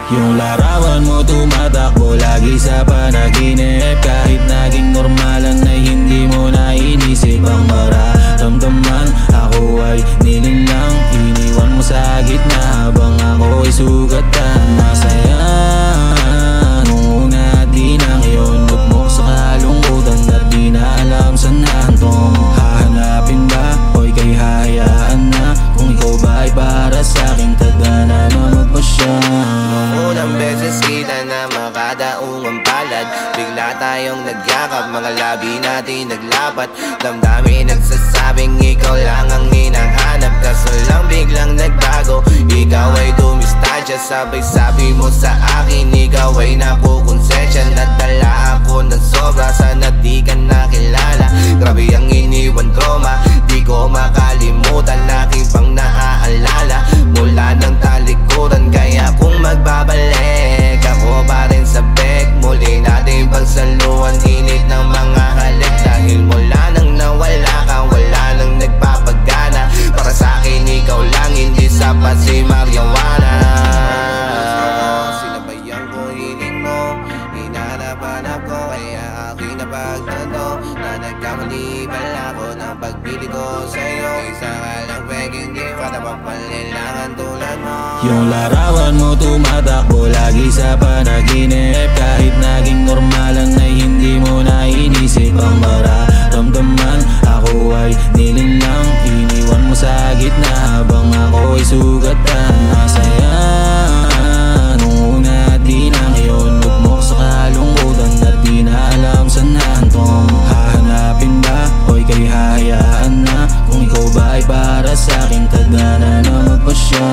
Yung larawan mo tumatakbo lagi sa panaginip, kahit naging normalan ay hindi mo na inisip ang mararamdaman. Ako ay nilinlang, iniwan mo sa gitna habang ako ay sugatan. Masaya nung una, di na ngayon lugmok sa kalungkutan at di na alam saan hantong. Hahanapin ba o ika'y hahayaan na? Kung ikaw ba ay para sa aking tadhana na magpasya. Unang beses kita na makadaong ang palad, bigla tayong nagyakap, mga labi natin naglapat. Damdamin nagsasabing ikaw lang ang hinahanap, kaso lang biglang nagbago. Ikaw ay dumistansya, sabay-sabi mo sa akin ikaw ay nakukonsensya. Nadala ako ng sobra, sana di ka nakilala. Grabe ang iniwan trauma, di ko makalimutan, aking pang naaalala mula ng talikuran. Kaya kung magbabalik ako pa rin sa bek, muli natin pagsaluhan init ng mga halik. Dahil mula nang nawala ka, wala nang nagpapagana. Para sa akin ikaw lang, hindi sapat si Marijuana. Sinabayan ko hiling mo, hinanap-hanap ko, kaya aking napagtanto na nagkamali pala ako ng pagbili ko sa'yo. Isa ka lang peking di pa napapalilangan tulad mo. Yung larawan mo tumatakbo lagi sa panaginip, kahit naging normalan ay hindi mo na inisip ang mararamdaman. Ako ay nilinlang, iniwan mo sa gitna habang ako ay sugatan. Masaya nung una, di na ngayon lugmok sa kalungkutan at di na alam saan hantong. Hahanapin ba o ika'y hahayaan na? Kung ikaw ba ay para sa aking tadhana na magpasya.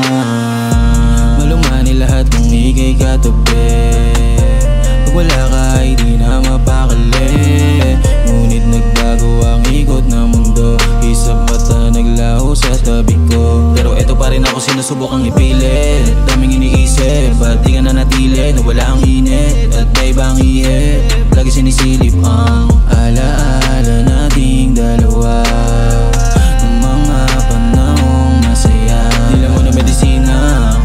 Malumani lahat ng ika'y katabi, pag wala ka ay di na mapakali. Ngunit nagbago ang ikot ng mundo, isang mata naglaho sa tabi ko. Pero eto pa rin ako, sinusubukang ipilit. Daming iniisip, ba't di ka nanatili? Nawala ang init at may ibang ihip, lagi sinisilip ang alaala nating dalawa ng mga panahong masaya. Dila mo na medisina,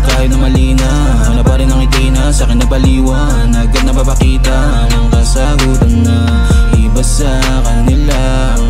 kahit na malina, wala pa rin ang itina sa akin nagpaliwanag at napapakita ng kasagutan na iba sa kanila ang